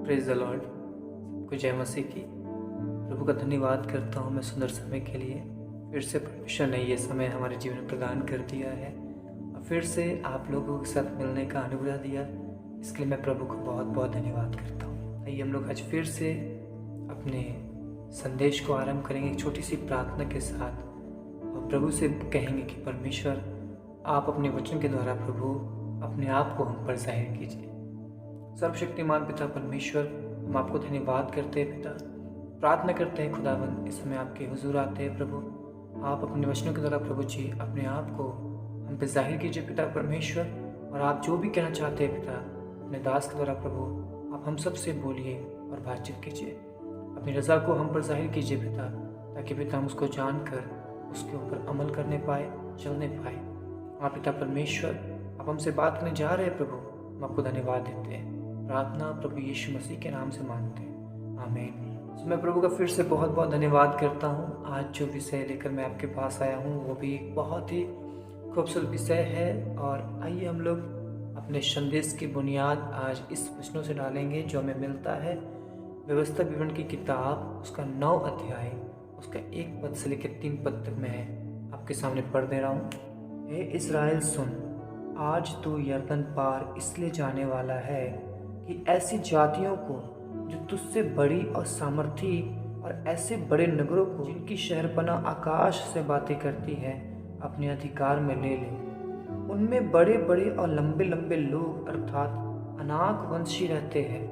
Praise the Lord. सबको जय मसीह की। प्रभु का धन्यवाद करता हूँ मैं सुंदर समय के लिए। फिर से परमेश्वर ने ये समय हमारे जीवन में प्रदान कर दिया है और फिर से आप लोगों के साथ मिलने का अनुग्रह दिया। इसके लिए मैं प्रभु को बहुत बहुत धन्यवाद करता हूँ। आइए हम लोग आज फिर से अपने संदेश को आरंभ करेंगे एक छोटी सी प्रार्थना के साथ और प्रभु से कहेंगे कि परमेश्वर आप अपने वचन के द्वारा प्रभु अपने आप को हम पर जाहिर कीजिए। सर्वशक्तिमान पिता परमेश्वर, हम आपको धन्यवाद करते हैं पिता, प्रार्थना करते हैं खुदावंद इस समय आपके हुजूर आते हैं प्रभु। आप अपने वचनों के द्वारा प्रभु जी अपने आप को हम पे जाहिर कीजिए पिता परमेश्वर, और आप जो भी कहना चाहते हैं पिता अपने दास के द्वारा प्रभु आप हम सब से बोलिए और बातचीत कीजिए। अपनी रज़ा को हम पर जाहिर कीजिए पिता, ताकि पिता हम उसको जानकर उसके ऊपर अमल करने पाए, चलने पाए। आप पिता परमेश्वर आप हमसे बात करने जा रहे हैं प्रभु, हम आपको धन्यवाद देते हैं। प्रार्थना प्रभु यीशु मसीह के नाम से मांगते हैं, आमीन। मैं प्रभु का फिर से बहुत बहुत धन्यवाद करता हूँ। आज जो विषय लेकर मैं आपके पास आया हूँ वो भी एक बहुत ही खूबसूरत विषय है, और आइए हम लोग अपने संदेश की बुनियाद आज इस वचनों से डालेंगे जो हमें मिलता है व्यवस्था विवरण की किताब, उसका 9 अध्याय, उसका 1 पद से लेकर 3 पद तक मैं आपके सामने पढ़ दे रहा हूँ। हे इस्राएल सुन, आज तू यरदन पार इसलिए जाने वाला है कि ऐसी जातियों को जो तुझसे बड़ी और सामर्थी और ऐसे बड़े नगरों को जिनकी शहरपना आकाश से बातें करती है अपने अधिकार में ले ले। उनमें बड़े बड़े और लंबे लंबे लोग अर्थात अनाक वंशी रहते हैं,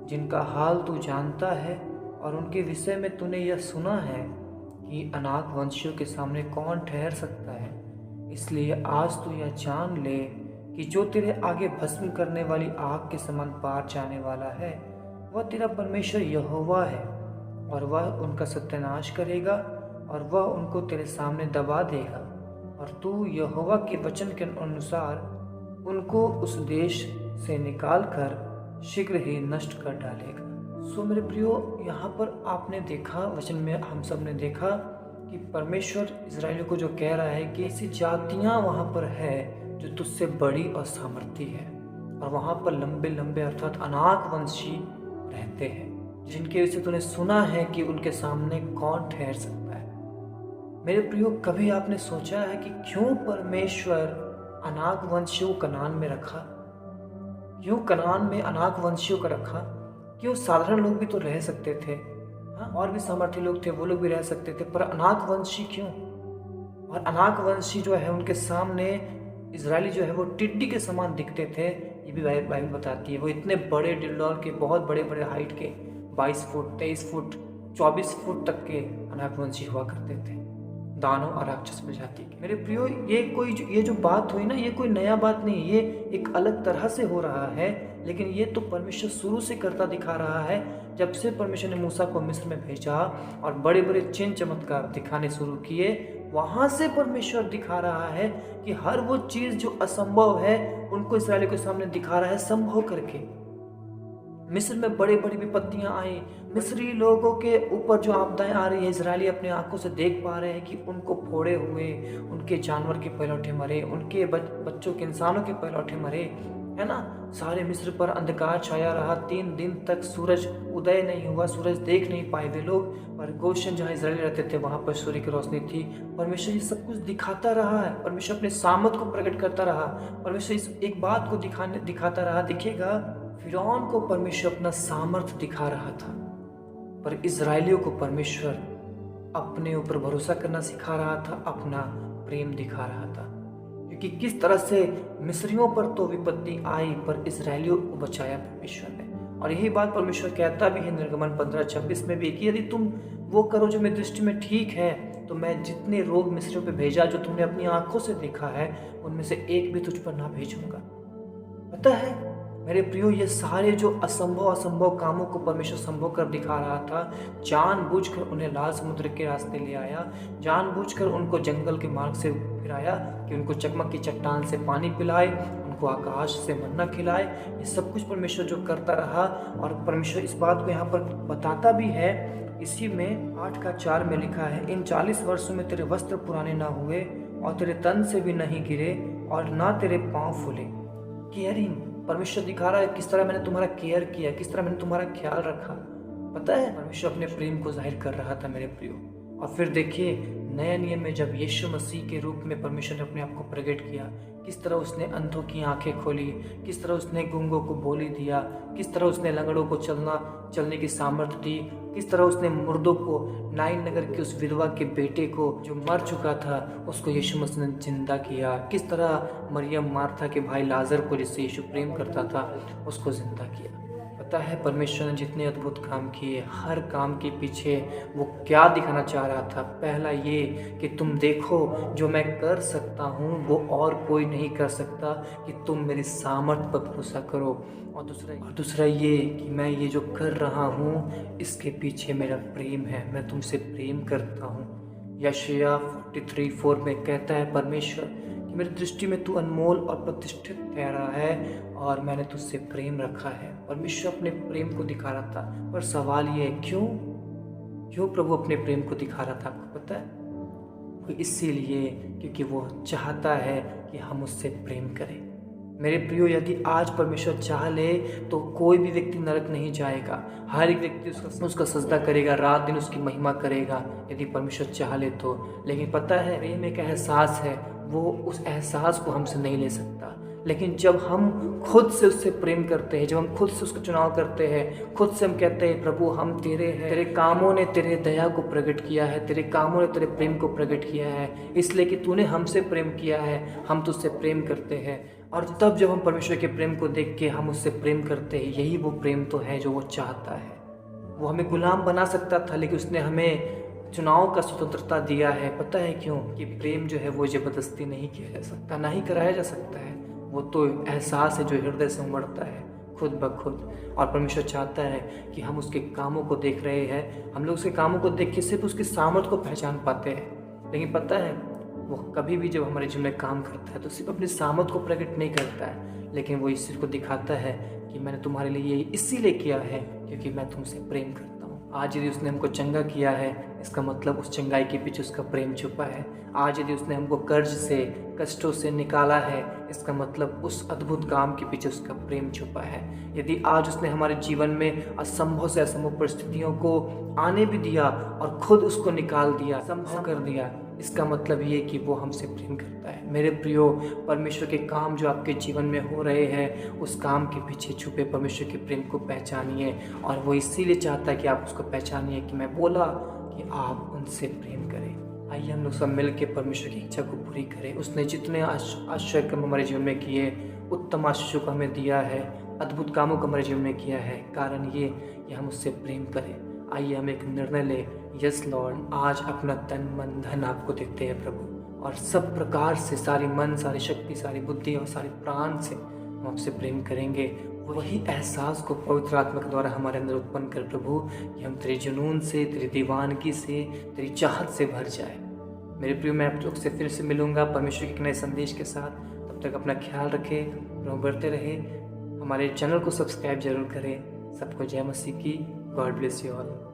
जिनका हाल तू जानता है, और उनके विषय में तूने यह सुना है कि अनाक वंशियों के सामने कौन ठहर सकता है। इसलिए आज तू यह जान ले कि जो तेरे आगे भस्म करने वाली आग के समान पार जाने वाला है वह तेरा परमेश्वर यहोवा है, और वह उनका सत्यानाश करेगा और वह उनको तेरे सामने दबा देगा, और तू यहोवा के वचन के अनुसार उनको उस देश से निकाल कर शीघ्र ही नष्ट कर डालेगा। सो मेरे प्रियो, यहाँ पर आपने देखा, वचन में हम सब ने देखा कि परमेश्वर इजराइलियों को जो कह रहा है कि ऐसी जातियाँ वहाँ पर है जो तुझसे बड़ी और सामर्थी है, और वहाँ पर लंबे लंबे अर्थात अनाक वंशी रहते हैं, जिनके विषय तूने सुना है कि उनके सामने कौन ठहर सकता है। मेरे प्रियो, कभी आपने सोचा है कि क्यों परमेश्वर अनाक वंशियों को कनान में रखा? क्यों कनान में अनाक वंशियों को रखा? क्यों? साधारण लोग भी तो रह सकते थे, हाँ, और भी सामर्थ्य लोग थे, वो लोग भी रह सकते थे, पर अनाक वंशी क्यों? और अनाक वंशी जो है उनके सामने इजरायली जो है वो टिड्डी के समान दिखते थे, ये भी बाइबल बताती है। वो इतने बड़े डिल्डोल के, बहुत बड़े बड़े हाइट के, 22 फुट 23 फुट 24 फुट तक के अनाकवंशी हुआ करते थे, दानव और राक्षस प्रजाति के। मेरे प्रियो, ये जो बात हुई ना, ये कोई नया बात नहीं, ये एक अलग तरह से हो रहा है, लेकिन ये तो परमेश्वर शुरू से करता दिखा रहा है। जब से परमेश्वर ने मूसा को मिस्र में भेजा और बड़े बड़े चिन्ह चमत्कार दिखाने शुरू किए, वहां से परमेश्वर दिखा रहा है कि हर वो चीज जो असंभव है उनको इस्राएलियों के सामने दिखा रहा है संभव करके। मिस्र में बड़ी बड़ी विपत्तियां आई, मिस्री लोगों के ऊपर जो आपदाएं आ रही है, इजरायली अपने आंखों से देख पा रहे हैं कि उनको फोड़े हुए, उनके जानवर के पैलौठे मरे, उनके बच्चों के, इंसानों के पैलौठे मरे, है ना। सारे मिस्र पर अंधकार छाया रहा, 3 दिन तक सूरज उदय नहीं हुआ, सूरज देख नहीं पाए वे लोग। पर गोशन जहाँ इजराइल रहते थे वहाँ पर सूर्य की रोशनी थी। परमेश्वर ये सब कुछ दिखाता रहा है, परमेश्वर अपने सामर्थ को प्रकट करता रहा, परमेश्वर इस एक बात को दिखाता रहा। दिखेगा, फिरौन को परमेश्वर अपना सामर्थ दिखा रहा था, पर इजराइलियों को परमेश्वर अपने ऊपर भरोसा करना सिखा रहा था, अपना प्रेम दिखा रहा था। क्योंकि किस तरह से मिस्रियों पर तो विपत्ति आई, पर इजराइलियों को बचाया परमेश्वर ने। और यही बात परमेश्वर कहता भी है निर्गमन 15:26 में भी कि यदि तुम वो करो जो मेरी दृष्टि में ठीक है, तो मैं जितने रोग मिस्रियों पे भेजा जो तुमने अपनी आंखों से देखा है, उनमें से एक भी तुझ पर ना भेजूंगा। पता है मेरे प्रियो, ये सारे जो असंभव कामों को परमेश्वर संभव कर दिखा रहा था। जानबूझकर उन्हें लाल समुद्र के रास्ते ले आया, जानबूझकर उनको जंगल के मार्ग से फिराया कि उनको चकमक की चट्टान से पानी पिलाए, उनको आकाश से मन्ना खिलाए। ये सब कुछ परमेश्वर जो करता रहा, और परमेश्वर इस बात को यहाँ पर बताता भी है। इसी में 8:4 में लिखा है, इन 40 वर्षों में तेरे वस्त्र पुराने ना हुए और तेरे तन से भी नहीं गिरे और ना तेरे पाँव फूले। केयरिंग परमेश्वर दिखा रहा है किस तरह मैंने तुम्हारा केयर किया, किस तरह मैंने तुम्हारा ख्याल रखा। पता है, परमेश्वर अपने प्रेम को जाहिर कर रहा था मेरे प्रियो। और फिर देखिए, नए नियम में जब यीशु मसीह के रूप में परमेश्वर ने अपने आप को प्रकट किया, किस तरह उसने अंधों की आंखें खोली, किस तरह उसने गूंगों को बोली दिया, किस तरह उसने लंगड़ों को चलने की सामर्थ्य दी, किस तरह उसने मुर्दों को, नाइन नगर के उस विधवा के बेटे को जो मर चुका था उसको यीशु मसीह ने जिंदा किया, किस तरह मरियम मार्था के भाई लाजर को जिससे यीशु प्रेम करता था उसको जिंदा किया। पता है, परमेश्वर ने जितने अद्भुत काम किए, हर काम के पीछे वो क्या दिखाना चाह रहा था। पहला ये कि तुम देखो जो मैं कर सकता हूँ वो और कोई नहीं कर सकता, कि तुम मेरी सामर्थ पर भरोसा करो। और दूसरा ये कि मैं ये जो कर रहा हूँ इसके पीछे मेरा प्रेम है, मैं तुमसे प्रेम करता हूँ। यशायाह 43:4 में कहता है परमेश्वर कि मेरी दृष्टि में तू अनमोल और प्रतिष्ठित ठहरा है और मैंने तुझसे प्रेम रखा है। परमेश्वर अपने प्रेम को दिखा रहा था, पर सवाल ये है क्यों प्रभु अपने प्रेम को दिखा रहा था? आपको पता है? वो इसीलिए क्योंकि वो चाहता है कि हम उससे प्रेम करें। मेरे प्रियो, यदि आज परमेश्वर चाह ले तो कोई भी व्यक्ति नरक नहीं जाएगा। हर एक व्यक्ति उसका सजदा करेगा, रात दिन उसकी महिमा करेगा, यदि परमेश्वर चाह ले तो। लेकिन पता है, प्रेम एक एहसास है, वो उस एहसास को हमसे नहीं ले सकता। लेकिन जब हम खुद से उससे प्रेम करते हैं, जब हम खुद से उसका चुनाव करते हैं, खुद से हम कहते हैं प्रभु हम तेरे हैं, तेरे कामों ने तेरे दया को प्रकट किया है, तेरे कामों ने तेरे प्रेम को प्रकट किया है, इसलिए कि तूने हमसे प्रेम किया है, हम तुझसे प्रेम करते हैं। और तब जब हम परमेश्वर के प्रेम को देख के हम उससे प्रेम करते हैं, यही वो प्रेम तो है जो वो चाहता है। वो हमें गुलाम बना सकता था, लेकिन उसने हमें चुनाव का स्वतंत्रता दिया है। पता है क्यों? कि प्रेम जो है वो जबरदस्ती नहीं किया जा सकता, ना ही कराया जा सकता है। वो तो एहसास है जो हृदय से उमड़ता है खुद ब खुद। और परमेश्वर चाहता है कि हम उसके कामों को देख रहे हैं, हम लोग उसके कामों को देख के सिर्फ उसकी सामर्थ्य को पहचान पाते हैं। लेकिन पता है, वो कभी भी जब हमारे जीवन में काम करता है तो सिर्फ अपनी सामर्थ को प्रकट नहीं करता है, लेकिन वो इस चीज़ को दिखाता है कि मैंने तुम्हारे लिए ये इसीलिए किया है क्योंकि मैं तुमसे प्रेम करता हूँ। आज यदि उसने हमको चंगा किया है, इसका मतलब उस चंगाई के पीछे उसका प्रेम छुपा है। आज यदि उसने हमको कर्ज से, कष्टों से निकाला है, इसका मतलब उस अद्भुत काम के पीछे उसका प्रेम छुपा है। यदि आज उसने हमारे जीवन में असंभव से असंभव परिस्थितियों को आने भी दिया और खुद उसको निकाल दिया, संभव कर दिया, इसका मतलब ये कि वो हमसे प्रेम करता है। मेरे प्रियो, परमेश्वर के काम जो आपके जीवन में हो रहे हैं, उस काम के पीछे छुपे परमेश्वर के प्रेम को पहचानिए। और वो इसीलिए चाहता है कि आप उसको पहचानिए कि मैं बोला कि आप उनसे प्रेम करें। आइए हम लोग सब मिल के परमेश्वर की इच्छा को पूरी करें। उसने जितने आश्चर्य कर्म हमारे जीवन में किए, उत्तम आशीषों को हमें दिया है, अद्भुत कामों को हमारे जीवन में किया है, कारण ये कि हम उससे प्रेम करें। आइए हम एक निर्णय लें, यस लॉर्ड, आज अपना तन मन धन आपको देते हैं प्रभु, और सब प्रकार से सारी मन, सारी शक्ति, सारी बुद्धि और सारे प्राण से हम आपसे प्रेम करेंगे। वही एहसास को पवित्र आत्मा के द्वारा हमारे अंदर उत्पन्न कर प्रभु, कि हम तेरे जुनून से, तेरी दीवानगी से, तेरी चाहत से भर जाए। मेरे प्रिय, मैं आप लोग से फिर से मिलूंगा परमेश्वर के एक नए संदेश के साथ। तब तक अपना ख्याल रखें, प्रभु बढ़ते रहे। हमारे चैनल को सब्सक्राइब जरूर करें। सबको जय मसीह की। God bless you all.